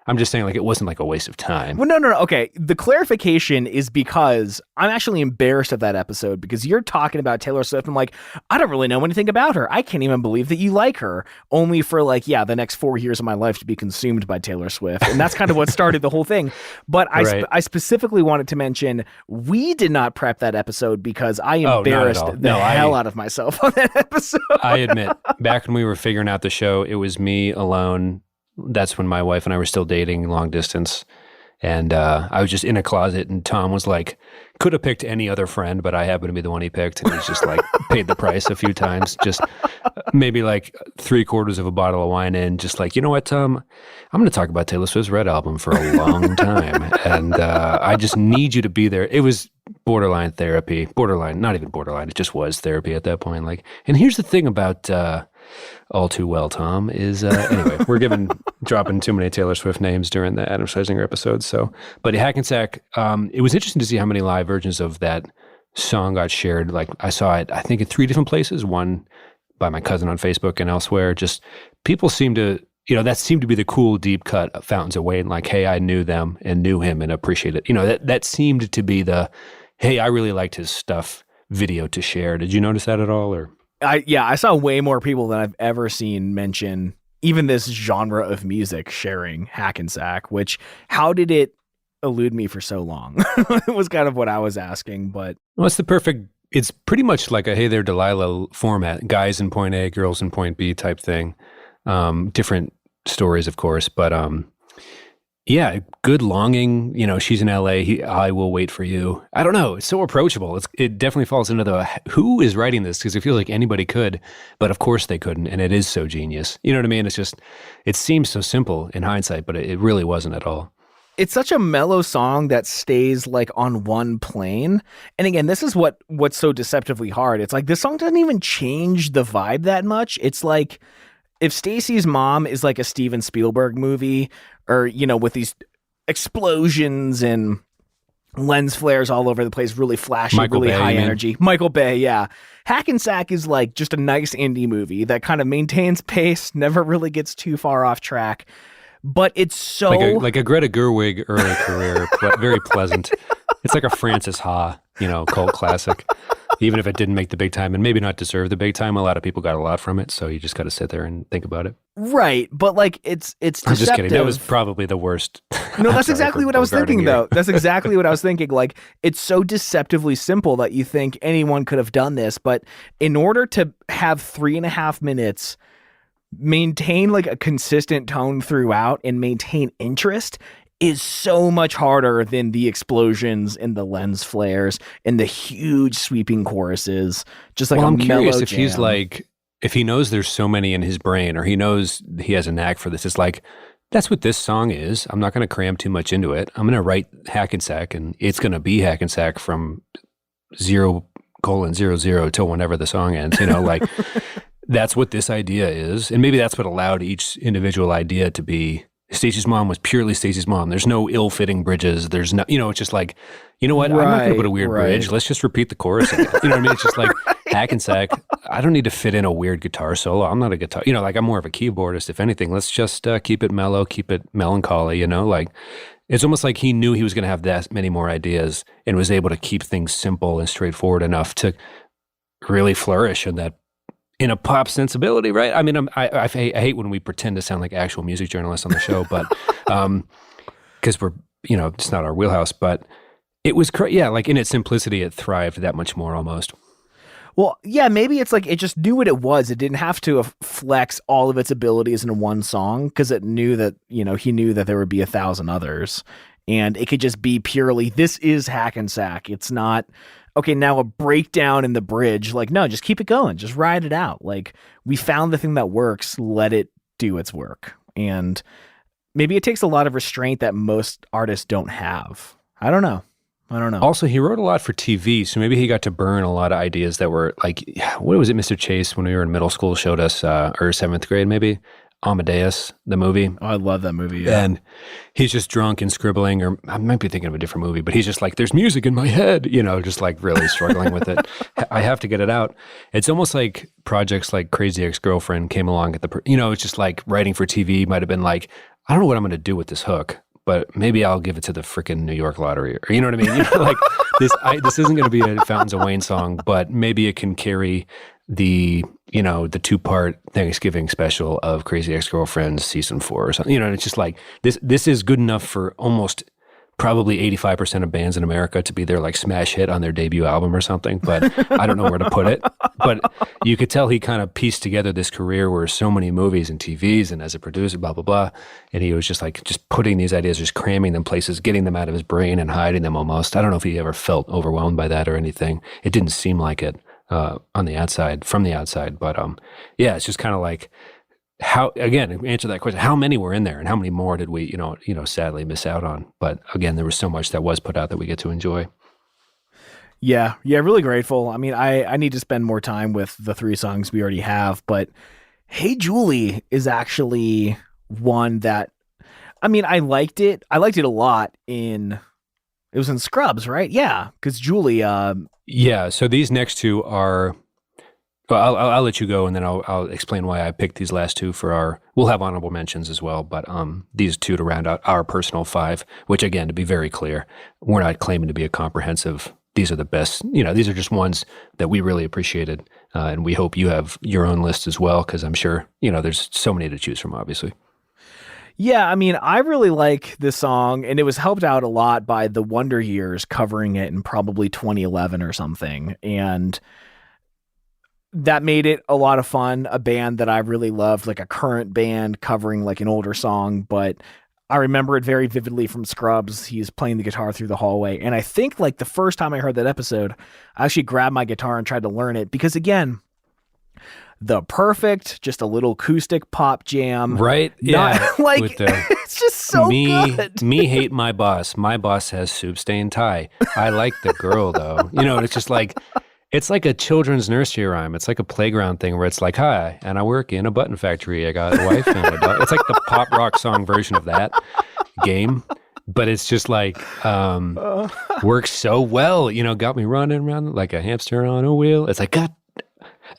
I'm just saying like it wasn't like a waste of time. Well, no. Okay. The clarification is because I'm actually embarrassed of that episode because you're talking about Taylor Swift. I'm like, I don't really know anything about her. I can't even believe that you like her, only for like, the next 4 years of my life to be consumed by Taylor Swift. And that's kind of what started the whole thing. But I specifically wanted to mention we did not prep that episode because I embarrassed the hell out of myself on that episode. I admit, back when we were figuring out the show, it was me alone. That's when my wife and I were still dating long distance. And I was just in a closet, and Tom was like, could have picked any other friend, but I happened to be the one he picked. And he's just like paid the price a few times, just maybe like 3/4 of a bottle of wine in, just like, you know what, Tom, I'm going to talk about Taylor Swift's Red album for a long time. And I just need you to be there. It was borderline therapy, not even borderline. It just was therapy at that point. Like, and here's the thing about, All Too Well, Tom, is anyway, we're dropping too many Taylor Swift names during the Adam Schlesinger episode. So, but Hackensack, it was interesting to see how many live versions of that song got shared. Like I saw it, I think in 3 different places, one by my cousin on Facebook and elsewhere. Just people seem to, that seemed to be the cool deep cut of Fountains of Wayne. Like, hey, I knew them and knew him and appreciated it. That seemed to be the, hey, I really liked his stuff video to share. Did you notice that at all? Or I saw way more people than I've ever seen mention even this genre of music sharing Hackensack, which how did it elude me for so long? It was kind of what I was asking, but well, it's pretty much like a Hey There Delilah format, guys in point A, girls in point B type thing. Different stories, of course, but yeah, good longing. She's in LA. I will wait for you. I don't know. It's so approachable. It definitely falls into the who is writing this, because it feels like anybody could, but of course they couldn't. And it is so genius. You know what I mean? It's just, it seems so simple in hindsight, but it really wasn't at all. It's such a mellow song that stays like on one plane. And again, this is what's so deceptively hard. It's like this song doesn't even change the vibe that much. It's like if Stacy's Mom is like a Steven Spielberg movie, or, with these explosions and lens flares all over the place, really flashy, really high energy. Michael Bay, yeah. Hackensack is like just a nice indie movie that kind of maintains pace, never really gets too far off track. But it's so... Like a Greta Gerwig early career, very pleasant. It's like a Frances Ha, cult classic. Even if it didn't make the big time and maybe not deserve the big time, a lot of people got a lot from it. So you just got to sit there and think about it. Right. But like it's deceptive. I'm just kidding. That was probably the worst. No, that's exactly what I was thinking though. That's exactly what I was thinking. Like it's so deceptively simple that you think anyone could have done this. But in order to have 3.5 minutes maintain like a consistent tone throughout and maintain interest, is so much harder than the explosions and the lens flares and the huge sweeping choruses. Just like I'm mellow curious if jam. he's like, if he knows there's so many in his brain, or he knows he has a knack for this. It's like, that's what this song is. I'm not going to cram too much into it. I'm going to write Hackensack, and it's going to be Hackensack from 0:00 till whenever the song ends. Like that's what this idea is, and maybe that's what allowed each individual idea to be. Stacy's mom was purely Stacy's mom. There's no ill-fitting bridges. There's no, it's just like, you know what? I'm not going to put a weird bridge. Let's just repeat the chorus again. You know what I mean? It's just like Hackensack. I don't need to fit in a weird guitar solo. I'm not a guitar, like I'm more of a keyboardist. If anything, let's just keep it mellow, keep it melancholy, like it's almost like he knew he was going to have that many more ideas and was able to keep things simple and straightforward enough to really flourish in a pop sensibility, right? I mean, I hate when we pretend to sound like actual music journalists on the show, but because we're, it's not our wheelhouse. But it was, like in its simplicity, it thrived that much more almost. Well, yeah, maybe it's like it just knew what it was. It didn't have to flex all of its abilities in one song because it knew that, he knew that there would be 1,000 others. And it could just be purely, this is Hackensack. It's not, okay, now a breakdown in the bridge. Like, no, just keep it going. Just ride it out. Like, we found the thing that works. Let it do its work. And maybe it takes a lot of restraint that most artists don't have. I don't know. Also, he wrote a lot for TV, so maybe he got to burn a lot of ideas that were like, what was it, Mr. Chase, when we were in middle school, showed us, or 7th grade maybe, Amadeus, the movie. Oh, I love that movie, yeah. And he's just drunk and scribbling, or I might be thinking of a different movie, but he's just like, there's music in my head, just like really struggling with it. I have to get it out. It's almost like projects like Crazy Ex-Girlfriend came along at it's just like writing for TV might have been like, I don't know what I'm going to do with this hook, but maybe I'll give it to the freaking New York Lottery, or you know what I mean? Like this isn't going to be a Fountains of Wayne song, but maybe it can carry the 2-part Thanksgiving special of Crazy Ex-Girlfriend season 4 or something. It's just like this is good enough for almost probably 85% of bands in America to be their like smash hit on their debut album or something, but I don't know where to put it. But you could tell he kind of pieced together this career where so many movies and TVs and as a producer, blah, blah, blah. And he was just like, just putting these ideas, just cramming them places, getting them out of his brain and hiding them almost. I don't know if he ever felt overwhelmed by that or anything. It didn't seem like it from the outside, but yeah, it's just kind of like, how, again, answer that question, how many were in there and how many more did we, sadly miss out on? But again, there was so much that was put out that we get to enjoy. Yeah, really grateful. I mean, I need to spend more time with the 3 songs we already have, but Hey Julie is actually one that, I mean, I liked it a lot it was in Scrubs, right? Yeah, because Julie. Yeah, so these next 2 are, well, I'll let you go, and then I'll explain why I picked these last 2 for we'll have honorable mentions as well, but these 2 to round out our personal 5, which again, to be very clear, we're not claiming to be a comprehensive, these are the best, these are just ones that we really appreciated, and we hope you have your own list as well, because I'm sure, there's so many to choose from, obviously. Yeah, I mean, I really like this song, and it was helped out a lot by the Wonder Years covering it in probably 2011 or something, and that made it a lot of fun. A band that I really loved, like a current band covering like an older song, but I remember it very vividly from Scrubs. He's playing the guitar through the hallway. And I think like the first time I heard that episode, I actually grabbed my guitar and tried to learn it because again, the perfect, just a little acoustic pop jam. Right. Yeah. Like it's just so good. Me hate my boss. My boss has soup stained tie. I like the girl though. It's just like, it's like a children's nursery rhyme. It's like a playground thing where it's like, hi, and I work in a button factory. I got a wife and a dog. It's like the pop rock song version of that game. But it's just like, works so well, got me running around like a hamster on a wheel. It's like, God,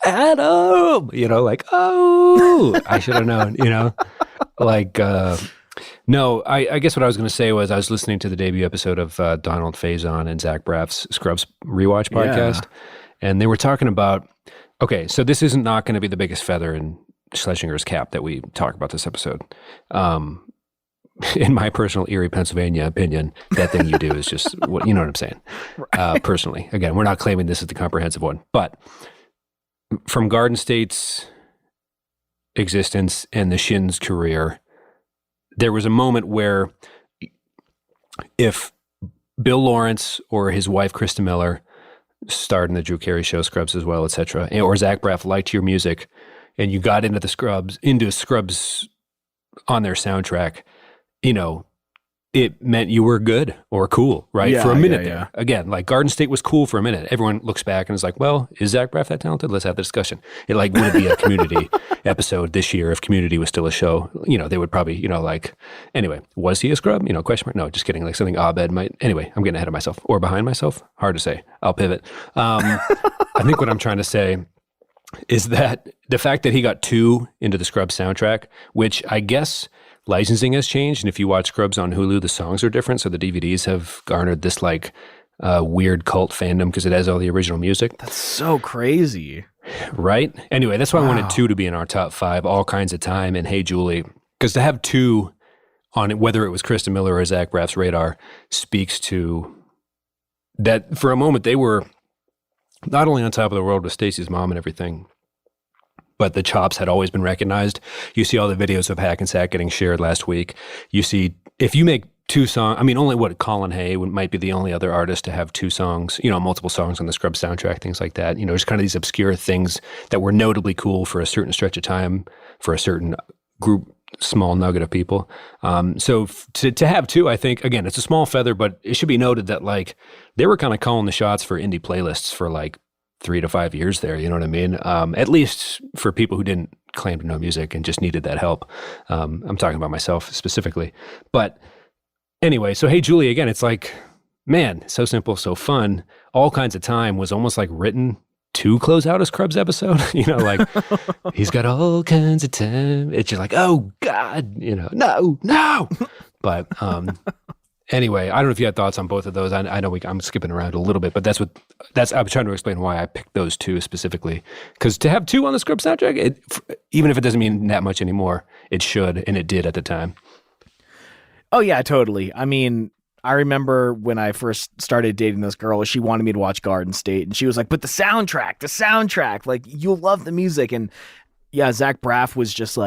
Adam, like, oh, I should have known, like, no, I guess what I was going to say was I was listening to the debut episode of Donald Faison and Zach Braff's Scrubs Rewatch podcast. Yeah. And they were talking about, okay, so this isn't not going to be the biggest feather in Schlesinger's cap that we talk about this episode. In my personal Erie, Pennsylvania opinion, that thing you do is just, what you know what I'm saying? Right. Personally, again, we're not claiming this is the comprehensive one, but from Garden State's existence and the Shins' career, there was a moment where if Bill Lawrence or his wife Krista Miller starred in the Drew Carey show Scrubs as well, etc., or Zach Braff liked your music, and you got into Scrubs on their soundtrack, it meant you were good or cool, right? Yeah, for a minute yeah, there. yeah. Again, like Garden State was cool for a minute. Everyone looks back and is like, well, is Zach Braff that talented? Let's have the discussion. It like would be a Community episode this year if Community was still a show. They would probably, anyway, was he a scrub? Question mark? No, just kidding. Like something Abed might. Anyway, I'm getting ahead of myself or behind myself. Hard to say. I'll pivot. I think what I'm trying to say is that the fact that he got 2 into the Scrubs soundtrack, which I guess licensing has changed, and if you watch Scrubs on Hulu, the songs are different, so the DVDs have garnered this weird cult fandom because it has all the original music. That's so crazy. Right? Anyway, that's why I wanted 2 to be in our top 5, All Kinds of Time and Hey Julie, because to have 2 on it, whether it was Krista Miller or Zach Braff's radar, speaks to that for a moment they were not only on top of the world with Stacy's mom and everything, but the chops had always been recognized. You see all the videos of Hackensack getting shared last week. You see, if you make 2 songs, only Colin Hay might be the only other artist to have 2 songs, multiple songs on the Scrubs soundtrack, things like that. Just kind of these obscure things that were notably cool for a certain stretch of time, for a certain group, small nugget of people. So to have 2, I think, again, it's a small feather, but it should be noted that they were kind of calling the shots for indie playlists for 3 to 5 years there, you know what I mean? At least for people who didn't claim to know music and just needed that help. I'm talking about myself specifically. But anyway, so Hey Julie, again, it's man, so simple, so fun. All Kinds of Time was almost written to close out a Scrubs episode. He's got all kinds of time. It's just oh God, no. But anyway, I don't know if you had thoughts on both of those. I know I'm skipping around a little bit, but I'm trying to explain why I picked those 2 specifically. Because to have 2 on the Scrubs soundtrack, even if it doesn't mean that much anymore, it should, and it did at the time. Oh yeah, totally. I remember when I first started dating this girl, she wanted me to watch Garden State, and she was like, but the soundtrack, you'll love the music. And yeah, Zach Braff was just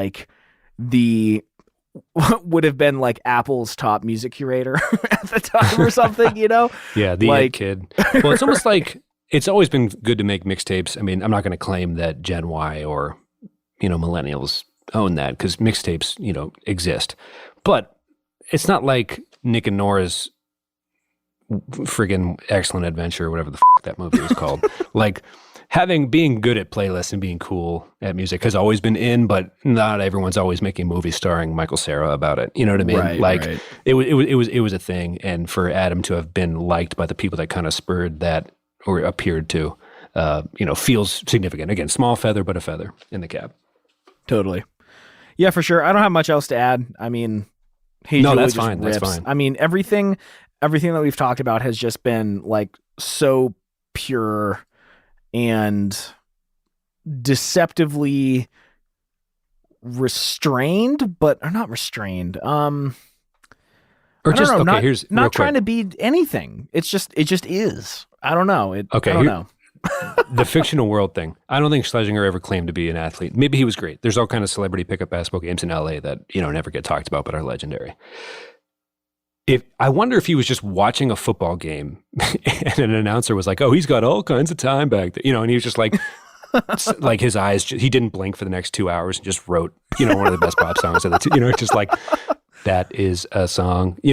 would have been Apple's top music curator at the time or something, Yeah, the it kid. Well, it's almost it's always been good to make mixtapes. I'm not going to claim that Gen Y or, millennials own that because mixtapes, exist. But it's not like Nick and Nora's friggin' Excellent Adventure or whatever the that movie was called. Being good at playlists and being cool at music has always been in, but not everyone's always making movies starring Michael Cera about it. You know what I mean? Right. It was a thing, and for Adam to have been liked by the people that kind of spurred that or appeared to, feels significant. Again, small feather, but a feather in the cap. Totally. Yeah, for sure. I don't have much else to add. Hey, no, Julie that's just fine. rips. That's fine. Everything that we've talked about has just been so pure and deceptively restrained, but or not restrained. Or just know, okay. Here's not trying to be anything. It just is. I don't know. I don't know. The fictional world thing. I don't think Schlesinger ever claimed to be an athlete. Maybe he was great. There's all kind of celebrity pickup basketball games in LA that never get talked about, but are legendary. I wonder if he was just watching a football game and an announcer was like, "Oh, he's got all kinds of time back there," and he was just his eyes. He didn't blink for the next 2 hours and just wrote, one of the best pop songs of the, just that is a song, he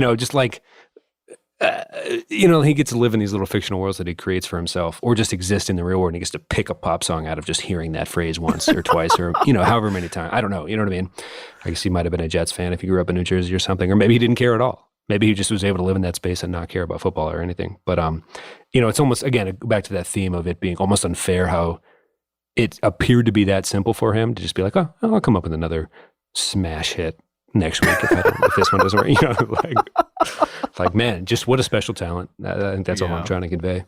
gets to live in these little fictional worlds that he creates for himself, or just exist in the real world, and he gets to pick a pop song out of just hearing that phrase once or twice, or however many times. I don't know. You know what I mean? I guess he might have been a Jets fan if he grew up in New Jersey or something, or maybe he didn't care at all. Maybe he just was able to live in that space and not care about football or anything. But it's almost, again, back to that theme of it being almost unfair how it appeared to be that simple for him to just be like, oh, I'll come up with another smash hit next week if this one doesn't work. Man, just what a special talent. I think that's all I'm trying to convey.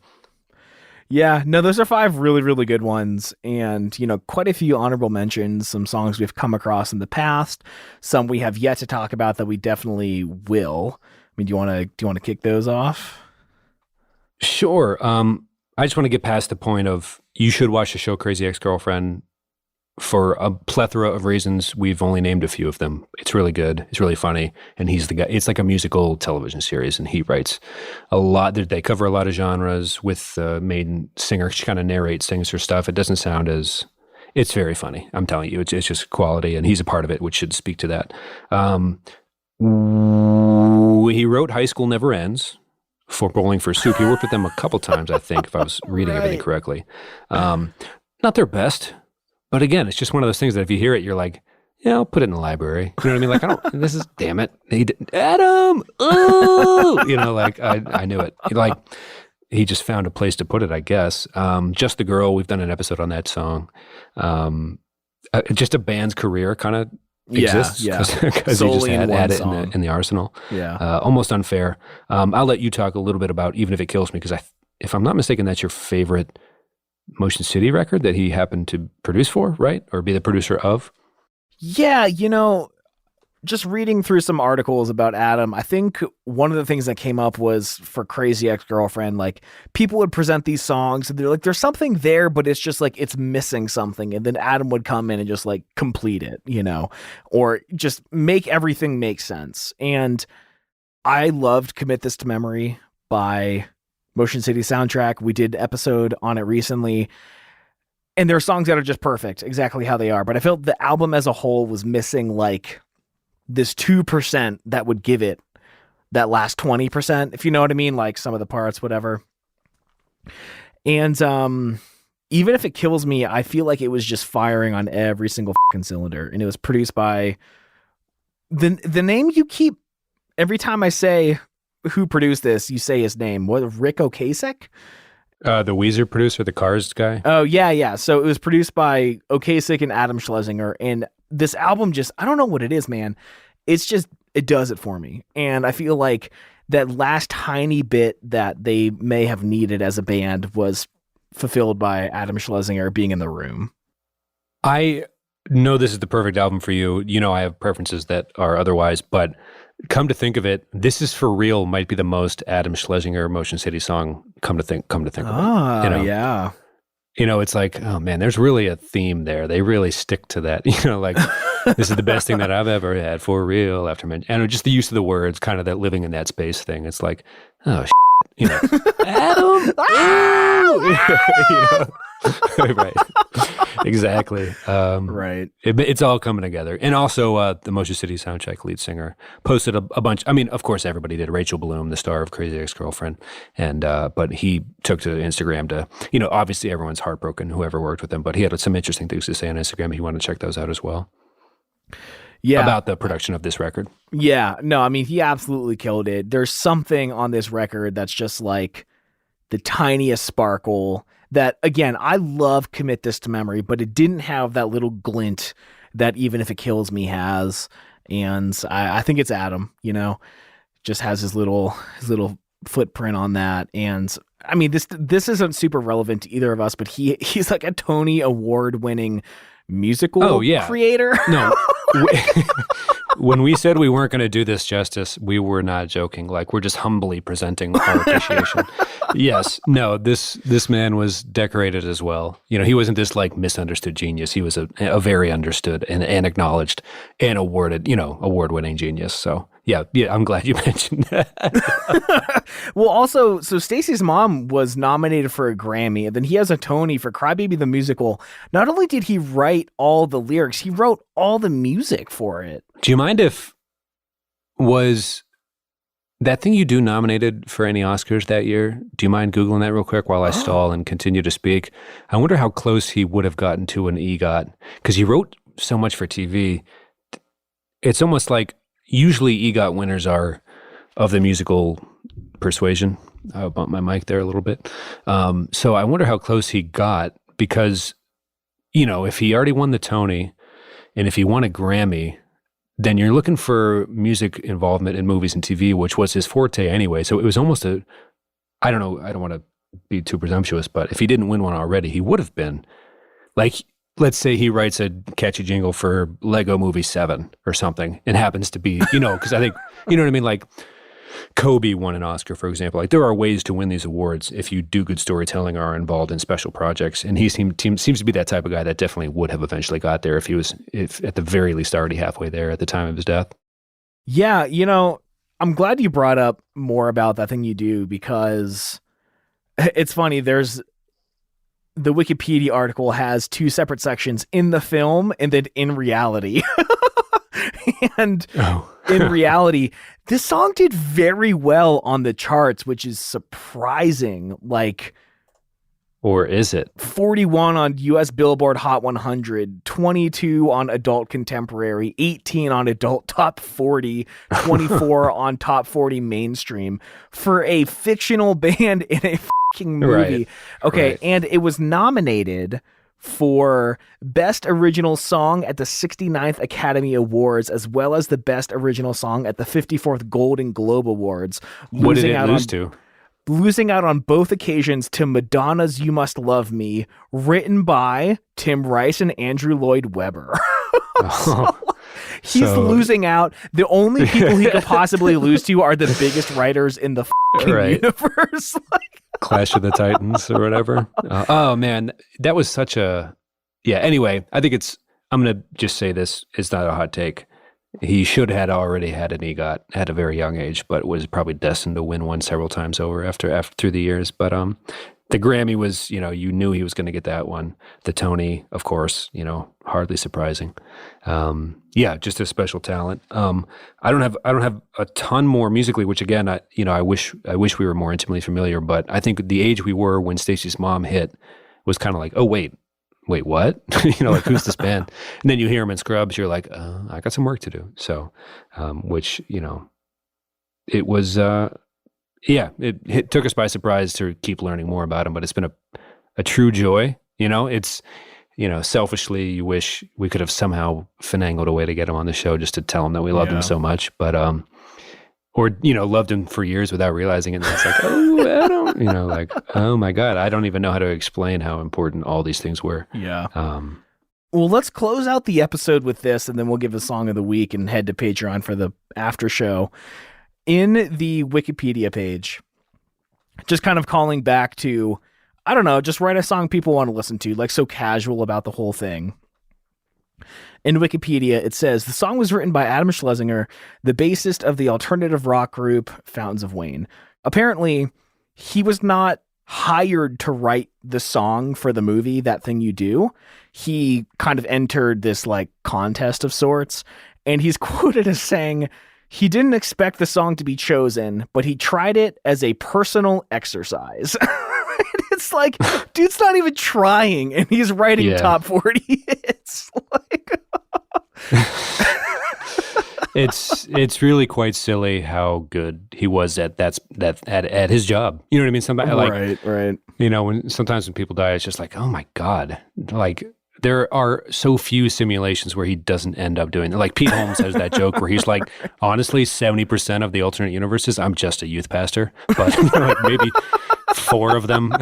Yeah, no, those are 5 really, really good ones. And, quite a few honorable mentions, some songs we've come across in the past, some we have yet to talk about that we definitely will. Do you want to kick those off? Sure. I just want to get past the point of you should watch the show Crazy Ex-Girlfriend for a plethora of reasons. We've only named a few of them. It's really good. It's really funny. And he's the guy. It's like a musical television series, and he writes a lot. They cover a lot of genres with the main singer. She kind of narrates, sings her stuff. It doesn't sound as... It's very funny. I'm telling you, it's just quality, and he's a part of it, which should speak to that. He wrote High School Never Ends for Bowling for Soup. He worked with them a couple times, I think, if I was reading everything correctly. Not their best, but again, it's just one of those things that if you hear it, you're like, yeah, I'll put it in the library. You know what I mean? Like, I don't, this is, damn it. Adam, oh, like I knew it. Like, he just found a place to put it, I guess. Just the Girl, we've done an episode on that song. Just a band's career kind of exists because he just had it in the arsenal. Yeah. Almost unfair. I'll let you talk a little bit about Even If It Kills Me, because if I'm not mistaken, that's your favorite Motion City record that he happened to produce for, right? Or be the producer of? Yeah, just reading through some articles about Adam, I think one of the things that came up was for Crazy Ex-Girlfriend, like people would present these songs and they're like, there's something there, but it's just like, it's missing something. And then Adam would come in and just like complete it, or just make everything make sense. And I loved Commit This to Memory by Motion City Soundtrack. We did an episode on it recently. And there are songs that are just perfect, exactly how they are. But I felt the album as a whole was missing like this 2% that would give it that last 20%, if you know what I mean, like some of the parts, whatever. And Even If It Kills Me, I feel like it was just firing on every single fucking cylinder. And it was produced by the name you keep every time I say who produced this, you say his name. What, Rick Ocasek? The Weezer producer, the Cars guy. Oh, yeah. So it was produced by Ocasek and Adam Schlesinger. And this album just, I don't know what it is, man. It's just, it does it for me. And I feel like that last tiny bit that they may have needed as a band was fulfilled by Adam Schlesinger being in the room. I know this is the perfect album for you. I have preferences that are otherwise, but come to think of it, This Is For Real might be the most Adam Schlesinger Motion City song. Come to think of it. Yeah. It's like, oh man, there's really a theme there. They really stick to that. Like, this is the best thing that I've ever had, for real. And just the use of the words, kind of that living in that space thing. It's like, oh, Adam, right, exactly. Right. It's all coming together. And also, the Motion City Soundtrack lead singer posted a bunch. I mean, of course, everybody did. Rachel Bloom, the star of Crazy Ex-Girlfriend, and but he took to Instagram to, obviously everyone's heartbroken, whoever worked with him, but he had some interesting things to say on Instagram. He wanted to check those out as well. Yeah, about the production of this record. Yeah, no, I mean, he absolutely killed it. There's something on this record that's just like the tiniest sparkle that, again, I love Commit This to Memory, but it didn't have that little glint that Even If It Kills Me has. And I think it's Adam, just has his little footprint on that. And I mean, this isn't super relevant to either of us, but he's like a Tony Award winning musical creator. No. When we said we weren't going to do this justice, we were not joking. Like, we're just humbly presenting our appreciation. Yes. No, this man was decorated as well. He wasn't this like misunderstood genius. He was a very understood and acknowledged and award-winning genius. So yeah, I'm glad you mentioned that. Well, also, so Stacy's mom was nominated for a Grammy, and then he has a Tony for Crybaby the Musical. Not only did he write all the lyrics, he wrote all the music for it. Do you mind if was that thing you do nominated for any Oscars that year? Do you mind Googling that real quick while I stall and continue to speak? I wonder how close he would have gotten to an EGOT, because he wrote so much for TV. It's almost like usually EGOT winners are of the musical persuasion. I'll bump my mic there a little bit. So I wonder how close he got, because, if he already won the Tony and if he won a Grammy, then you're looking for music involvement in movies and TV, which was his forte anyway. So it was almost I don't know, I don't want to be too presumptuous, but if he didn't win one already, he would have been. Like, let's say he writes a catchy jingle for Lego Movie 7 or something and happens to be, because I think, you know what I mean? Like, Kobe won an Oscar, for example. Like there are ways to win these awards if you do good storytelling or are involved in special projects. And he seems to be that type of guy that definitely would have eventually got there if at the very least already halfway there at the time of his death. Yeah, you know, I'm glad you brought up more about That Thing You Do, because it's funny. There's the Wikipedia article has two separate sections: in the film and then in reality. And in reality, this song did very well on the charts, which is surprising. Like, or is it 41 on US Billboard Hot 100, 22 on Adult Contemporary, 18 on Adult Top 40, 24 on Top 40 Mainstream for a fictional band in a fucking movie. Right. Okay, right. And it was nominated for Best Original Song at the 69th Academy Awards, as well as the Best Original Song at the 54th Golden Globe Awards. What did it lose to? Losing out on both occasions to Madonna's You Must Love Me, written by Tim Rice and Andrew Lloyd Webber. He's losing out. The only people he could possibly lose to are the biggest writers in the universe. Clash of the Titans or whatever. Oh man, that was such a, yeah. Anyway, I think I'm going to just say this. It's not a hot take. He should had already had an EGOT at a very young age, but was probably destined to win one several times over after through the years. But the Grammy was, you know, you knew he was going to get that one. The Tony, of course, you know, hardly surprising. Yeah, just a special talent. I don't have a ton more musically, which again, I wish we were more intimately familiar. But I think the age we were when Stacy's mom hit was kind of like, oh wait, what? You know, like who's this band? And then you hear him in Scrubs, you're like, I got some work to do. So, which, you know, it was, yeah, it took us by surprise to keep learning more about him, but it's been a true joy. You know, it's, you know, selfishly, you wish we could have somehow finagled a way to get him on the show just to tell him that we loved him so much. But, or, you know, loved him for years without realizing it. And it's like, oh, I don't, you know, like, oh my God, I don't even know how to explain how important all these things were. Yeah. Well, let's close out the episode with this, and then we'll give the song of the week and head to Patreon for the after show. In the Wikipedia page, just kind of calling back to, I don't know, just write a song people want to listen to, like so casual about the whole thing. In Wikipedia, it says, the song was written by Adam Schlesinger, the bassist of the alternative rock group Fountains of Wayne. Apparently, he was not hired to write the song for the movie That Thing You Do. He kind of entered this like contest of sorts, and he's quoted as saying, he didn't expect the song to be chosen, but he tried it as a personal exercise. It's like, dude's not even trying, and he's writing top 40 hits. Like, it's really quite silly how good he was at his job. You know what I mean? Somebody like, right. You know, sometimes when people die, it's just like, oh my God, like. There are so few simulations where he doesn't end up doing it. Like Pete Holmes has that joke where he's like, honestly, 70% of the alternate universes, I'm just a youth pastor, but you know, like maybe 4 of them,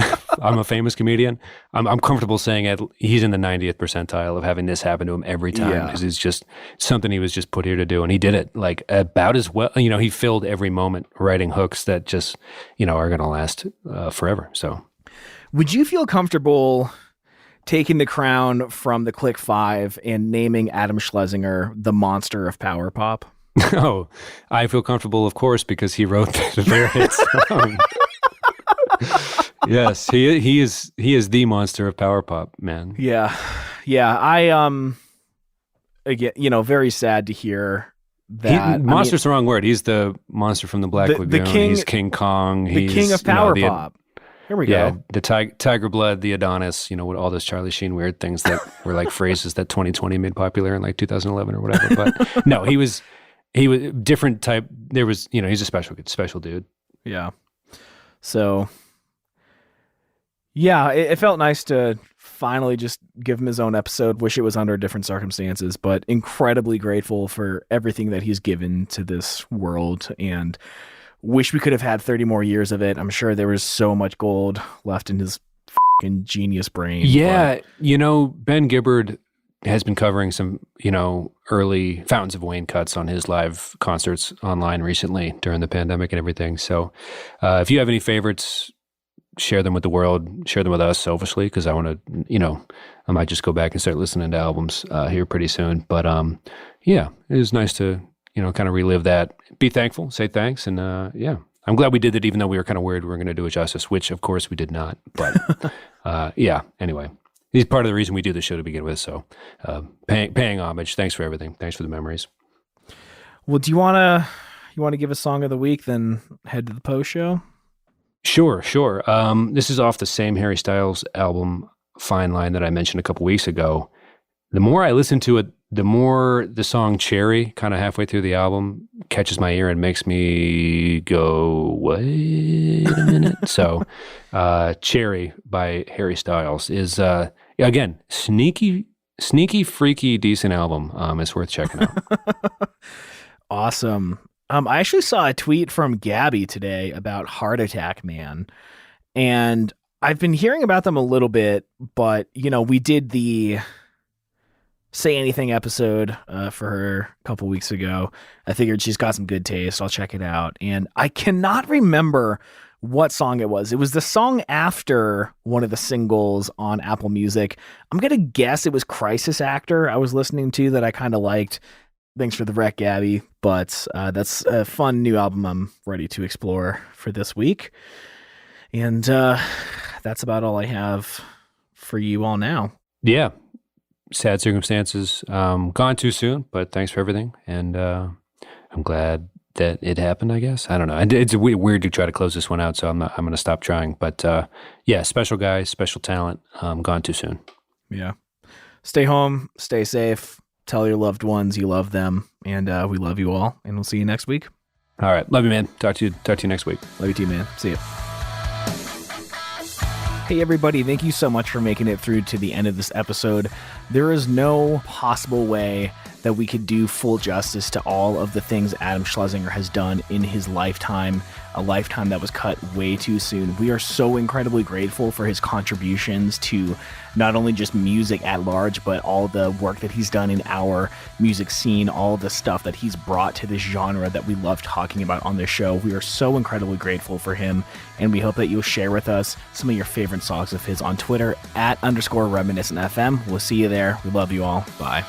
I'm a famous comedian. I'm comfortable saying he's in the 90th percentile of having this happen to him every time because it's just something he was just put here to do. And he did it like about as well. You know, he filled every moment writing hooks that just, you know, are going to last forever. So would you feel comfortable taking the crown from the Click Five and naming Adam Schlesinger the monster of power pop? Oh, I feel comfortable, of course, because he wrote their hit song. Yes, he is the monster of power pop, man. Yeah. I again, you know, very sad to hear that. Monster's the wrong word. He's the monster from the Black Lagoon. He's King Kong. He's the king of power pop. Here we go. The Tiger Blood, the Adonis, you know, with all those Charlie Sheen weird things that were like phrases that 2020 made popular in like 2011 or whatever. But no, he was different type. There was, you know, he's a special dude. Yeah. So, yeah, it felt nice to finally just give him his own episode. Wish it was under different circumstances, but incredibly grateful for everything that he's given to this world, and wish we could have had 30 more years of it. I'm sure there was so much gold left in his fucking genius brain. Yeah, you know, Ben Gibbard has been covering some, early Fountains of Wayne cuts on his live concerts online recently during the pandemic and everything. So if you have any favorites, share them with the world, share them with us selfishly, because I want to, I might just go back and start listening to albums here pretty soon. But yeah, it was nice to, kind of relive that, be thankful, say thanks. And yeah, I'm glad we did that, even though we were kind of worried we were going to do it justice, which of course we did not. But yeah, anyway. He's part of the reason we do the show to begin with. So paying homage. Thanks for everything. Thanks for the memories. Well, do you want to give a song of the week, then head to the post show? Sure. This is off the same Harry Styles album, Fine Line, that I mentioned a couple weeks ago. The more I listen to it, the more the song Cherry, kind of halfway through the album, catches my ear and makes me go, wait a minute. So Cherry by Harry Styles is, again, sneaky, freaky, decent album. It's worth checking out. Awesome. I actually saw a tweet from Gabby today about Heart Attack Man, and I've been hearing about them a little bit, but we did the Say Anything episode for her a couple weeks ago. I figured she's got some good taste. I'll check it out. And I cannot remember what song it was. It was the song after one of the singles on Apple Music. I'm going to guess it was Crisis Actor I was listening to that I kind of liked. Thanks for the rec, Gabby. But that's a fun new album I'm ready to explore for this week. And that's about all I have for you all now. Yeah. Sad circumstances. Gone too soon, but thanks for everything. And I'm glad that it happened, I guess. I don't know. It's weird to try to close this one out, so I'm going to stop trying. But yeah, special guy, special talent. Gone too soon. Yeah. Stay home, stay safe. Tell your loved ones you love them, and we love you all, and we'll see you next week. All right. Love you, man. Talk to you next week. Love you too, man. See you. Hey, everybody. Thank you so much for making it through to the end of this episode. There is no possible way that we could do full justice to all of the things Adam Schlesinger has done in his lifetime, a lifetime that was cut way too soon. We are so incredibly grateful for his contributions to not only just music at large, but all the work that he's done in our music scene, all the stuff that he's brought to this genre that we love talking about on this show. We are so incredibly grateful for him, and we hope that you'll share with us some of your favorite songs of his on Twitter @_reminiscentfm. We'll see you there. We love you all. Bye.